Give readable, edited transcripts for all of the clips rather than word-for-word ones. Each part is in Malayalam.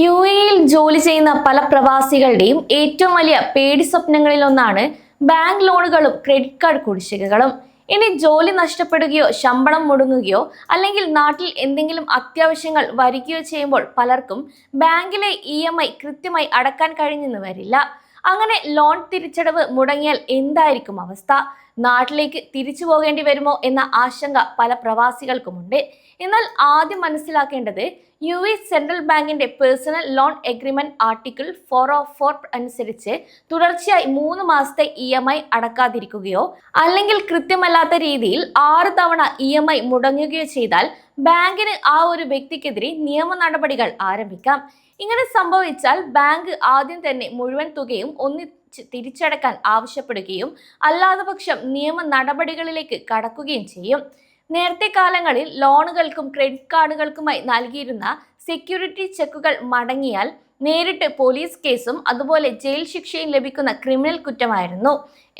യുഎഇയിൽ ജോലി ചെയ്യുന്ന പല പ്രവാസികളുടെയും ഏറ്റവും വലിയ പേടി സ്വപ്നങ്ങളിലൊന്നാണ് ബാങ്ക് ലോണുകളും ക്രെഡിറ്റ് കാർഡ് കുടിശ്ശികകളും. ഇനി ജോലി നഷ്ടപ്പെടുകയോ ശമ്പളം മുടങ്ങുകയോ അല്ലെങ്കിൽ നാട്ടിൽ എന്തെങ്കിലും അത്യാവശ്യങ്ങൾ വരികയോ ചെയ്യുമ്പോൾ പലർക്കും ബാങ്കിലെ EMI കൃത്യമായി അടക്കാൻ കഴിഞ്ഞെന്ന് വരില്ല. അങ്ങനെ ലോൺ തിരിച്ചടവ് മുടങ്ങിയാൽ എന്തായിരിക്കും അവസ്ഥ? നാട്ടിലേക്ക് തിരിച്ചു പോകേണ്ടി വരുമോ എന്ന ആശങ്ക പല പ്രവാസികൾക്കുമുണ്ട്. എന്നാൽ ആദ്യം മനസ്സിലാക്കേണ്ടത് UAE സെൻട്രൽ ബാങ്കിന്റെ പേഴ്സണൽ ലോൺ എഗ്രിമെന്റ് ആർട്ടിക്കിൾ 404 അനുസരിച്ച് തുടർച്ചയായി 3 മാസത്തെ EMI അടക്കാതിരിക്കുകയോ അല്ലെങ്കിൽ കൃത്യമല്ലാത്ത രീതിയിൽ 6 തവണ EMI മുടങ്ങുകയോ ചെയ്താൽ ബാങ്കിന് ആ ഒരു വ്യക്തിക്കെതിരെ നിയമ നടപടികൾ ആരംഭിക്കാം. ഇങ്ങനെ സംഭവിച്ചാൽ ബാങ്ക് ആദ്യം തന്നെ മുഴുവൻ തുകയും തിരിച്ചടക്കാൻ ആവശ്യപ്പെടുകയും അല്ലാത്ത പക്ഷം നിയമ നടപടികളിലേക്ക് കടക്കുകയും ചെയ്യും. നേരത്തെ കാലങ്ങളിൽ ലോണുകൾക്കും ക്രെഡിറ്റ് കാർഡുകൾക്കുമായി നൽകിയിരുന്ന സെക്യൂരിറ്റി ചെക്കുകൾ മടങ്ങിയാൽ നേരിട്ട് പോലീസ് കേസും അതുപോലെ ജയിൽ ശിക്ഷയും ലഭിക്കുന്ന ക്രിമിനൽ കുറ്റമായിരുന്നു.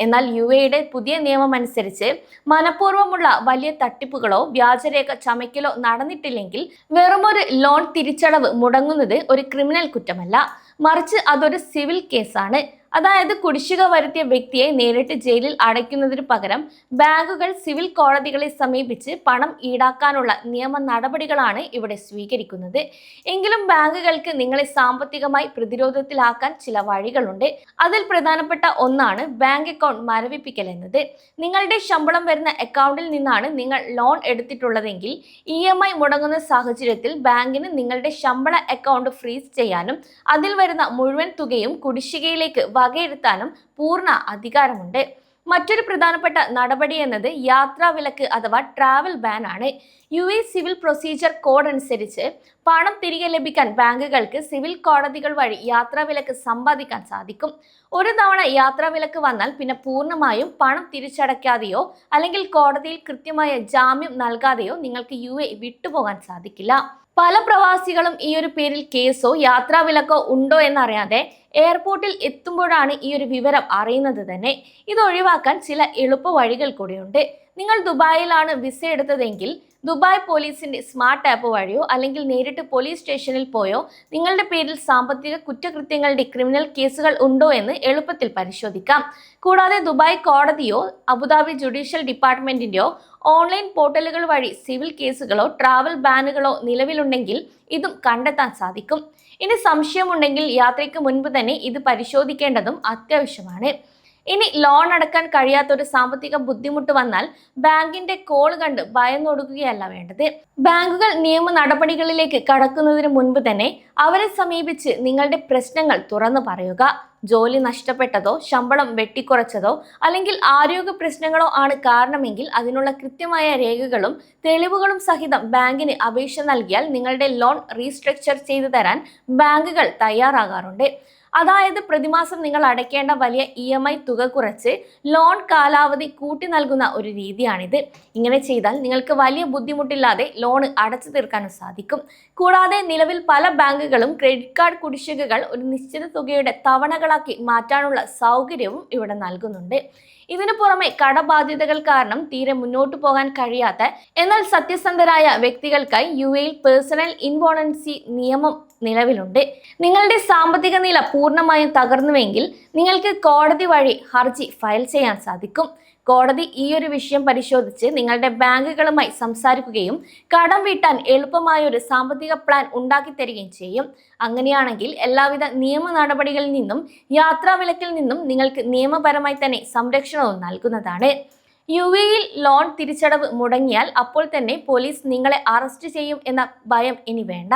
എന്നാൽ UAEയുടെ പുതിയ നിയമം അനുസരിച്ച് മനഃപൂർവ്വമുള്ള വലിയ തട്ടിപ്പുകളോ വ്യാജരേഖ ചമയ്ക്കലോ നടന്നിട്ടില്ലെങ്കിൽ വെറുമൊരു ലോൺ തിരിച്ചടവ് മുടങ്ങുന്നത് ഒരു ക്രിമിനൽ കുറ്റമല്ല, മറിച്ച് അതൊരു സിവിൽ കേസാണ്. അതായത് കുടിശ്ശിക വരുത്തിയ വ്യക്തിയെ നേരിട്ട് ജയിലിൽ അടയ്ക്കുന്നതിന് പകരം ബാങ്കുകൾ സിവിൽ കോടതികളെ സമീപിച്ച് പണം ഈടാക്കാനുള്ള നിയമ നടപടികളാണ് ഇവിടെ സ്വീകരിക്കുന്നത്. എങ്കിലും ബാങ്കുകൾക്ക് നിങ്ങളെ സാമ്പത്തികമായി പ്രതിരോധത്തിലാക്കാൻ ചില വഴികളുണ്ട്. അതിൽ പ്രധാനപ്പെട്ട ഒന്നാണ് ബാങ്ക് അക്കൗണ്ട് മരവിപ്പിക്കൽ എന്നത്. നിങ്ങളുടെ ശമ്പളം വരുന്ന അക്കൗണ്ടിൽ നിന്നാണ് നിങ്ങൾ ലോൺ എടുത്തിട്ടുള്ളതെങ്കിൽ EMI മുടങ്ങുന്ന സാഹചര്യത്തിൽ ബാങ്കിന് നിങ്ങളുടെ ശമ്പള അക്കൗണ്ട് ഫ്രീസ് ചെയ്യാനും അതിൽ വരുന്ന മുഴുവൻ തുകയും കുടിശ്ശികയിലേക്ക് വകയിരുത്താനും പൂർണ്ണ അധികാരമുണ്ട്. മറ്റൊരു പ്രധാനപ്പെട്ട നടപടി എന്നത് യാത്രാ വിലക്ക് അഥവാ ട്രാവൽ ബാൻ ആണ്. UAE സിവിൽ പ്രൊസീജിയർ കോഡ് അനുസരിച്ച് പണം തിരികെ ലഭിക്കാൻ ബാങ്കുകൾക്ക് സിവിൽ കോടതികൾ വഴി യാത്രാ വിലക്ക് സമ്പാദിക്കാൻ സാധിക്കും. ഒരു തവണ യാത്രാ വിലക്ക് വന്നാൽ പിന്നെ പൂർണ്ണമായും പണം തിരിച്ചടയ്ക്കാതെയോ അല്ലെങ്കിൽ കോടതിയിൽ കൃത്യമായ ജാമ്യം നൽകാതെയോ നിങ്ങൾക്ക് UAE വിട്ടുപോകാൻ സാധിക്കില്ല. പല പ്രവാസികളും ഈ ഒരു പേരിൽ കേസോ യാത്രാ വിലക്കോ ഉണ്ടോ എന്നറിയാതെ എയർപോർട്ടിൽ എത്തുമ്പോഴാണ് ഈ ഒരു വിവരം അറിയുന്നത് തന്നെ. ഇത് ഒഴിവാക്കാൻ ചില എളുപ്പ വഴികൾ കൂടിയുണ്ട്. നിങ്ങൾ ദുബായിലാണ് വിസ എടുത്തതെങ്കിൽ ദുബായ് പോലീസിന്റെ സ്മാർട്ട് ആപ്പ് വഴിയോ അല്ലെങ്കിൽ നേരിട്ട് പോലീസ് സ്റ്റേഷനിൽ പോയോ നിങ്ങളുടെ പേരിൽ സാമ്പത്തിക കുറ്റകൃത്യങ്ങളുടെ ക്രിമിനൽ കേസുകൾ ഉണ്ടോ എന്ന് എളുപ്പത്തിൽ പരിശോധിക്കാം. കൂടാതെ ദുബായ് കോടതിയോ അബുദാബി ജുഡീഷ്യൽ ഡിപ്പാർട്ട്മെന്റിന്റെയോ ഓൺലൈൻ പോർട്ടലുകൾ വഴി സിവിൽ കേസുകളോ ട്രാവൽ ബാനുകളോ നിലവിലുണ്ടെങ്കിൽ ഇതും കണ്ടെത്താൻ സാധിക്കും. ഇനി സംശയമുണ്ടെങ്കിൽ യാത്രയ്ക്ക് മുൻപ് തന്നെ ഇത് പരിശോധിക്കേണ്ടതും അത്യാവശ്യമാണ്. ഇനി ലോൺ അടക്കാൻ കഴിയാത്തൊരു സാമ്പത്തിക ബുദ്ധിമുട്ട് വന്നാൽ ബാങ്കിന്റെ കോൾ കണ്ട് ഭയന്നൊടുക്കുകയല്ല വേണ്ടത്. ബാങ്കുകൾ നിയമ നടപടികളിലേക്ക് കടക്കുന്നതിന് മുൻപ് തന്നെ അവരെ സമീപിച്ച് നിങ്ങളുടെ പ്രശ്നങ്ങൾ തുറന്നു പറയുക. ജോലി നഷ്ടപ്പെട്ടതോ ശമ്പളം വെട്ടിക്കുറച്ചതോ അല്ലെങ്കിൽ ആരോഗ്യ പ്രശ്നങ്ങളോ ആണ് കാരണമെങ്കിൽ അതിനുള്ള കൃത്യമായ രേഖകളും തെളിവുകളും സഹിതം ബാങ്കിന് അപേക്ഷ നൽകിയാൽ നിങ്ങളുടെ ലോൺ റീസ്ട്രക്ചർ ചെയ്തു തരാൻ ബാങ്കുകൾ തയ്യാറാകാറുണ്ട്. അതായത് പ്രതിമാസം നിങ്ങൾ അടയ്ക്കേണ്ട വലിയ EMI തുക കുറച്ച് ലോൺ കാലാവധി കൂട്ടി നൽകുന്ന ഒരു രീതിയാണിത്. ഇങ്ങനെ ചെയ്താൽ നിങ്ങൾക്ക് വലിയ ബുദ്ധിമുട്ടില്ലാതെ ലോൺ അടച്ചു തീർക്കാനും സാധിക്കും. കൂടാതെ നിലവിൽ പല ബാങ്കുകളും ക്രെഡിറ്റ് കാർഡ് കുടിശ്ശികകൾ ഒരു നിശ്ചിത തുകയുടെ തവണകളാക്കി മാറ്റാനുള്ള സൗകര്യവും ഇവിടെ നൽകുന്നുണ്ട്. ഇതിനു പുറമെ കടബാധ്യതകൾ കാരണം തീരെ മുന്നോട്ട് പോകാൻ കഴിയാത്ത എന്നാൽ സത്യസന്ധരായ വ്യക്തികൾക്കായി UAEയിൽ പേഴ്സണൽ ഇൻവോളൻസി നിയമം നിലവിലുണ്ട്. നിങ്ങളുടെ സാമ്പത്തിക നില പൂർണ്ണമായും തകർന്നുവെങ്കിൽ നിങ്ങൾക്ക് കോടതി വഴി ഹർജി ഫയൽ ചെയ്യാൻ സാധിക്കും. കോടതി ഈ ഒരു വിഷയം പരിശോധിച്ച് നിങ്ങളുടെ ബാങ്കുകളുമായി സംസാരിക്കുകയും കടം വീട്ടാൻ എളുപ്പമായ ഒരു സാമ്പത്തിക പ്ലാൻ ഉണ്ടാക്കി തരികയും ചെയ്യും. അങ്ങനെയാണെങ്കിൽ എല്ലാവിധ നിയമ നടപടികളിൽ നിന്നും യാത്രാ വിലക്കിൽ നിന്നും നിങ്ങൾക്ക് നിയമപരമായി തന്നെ സംരക്ഷണവും നൽകുന്നതാണ്. UAEയിൽ ലോൺ തിരിച്ചടവ് മുടങ്ങിയാൽ അപ്പോൾ തന്നെ പോലീസ് നിങ്ങളെ അറസ്റ്റ് ചെയ്യും എന്ന ഭയം ഇനി വേണ്ട.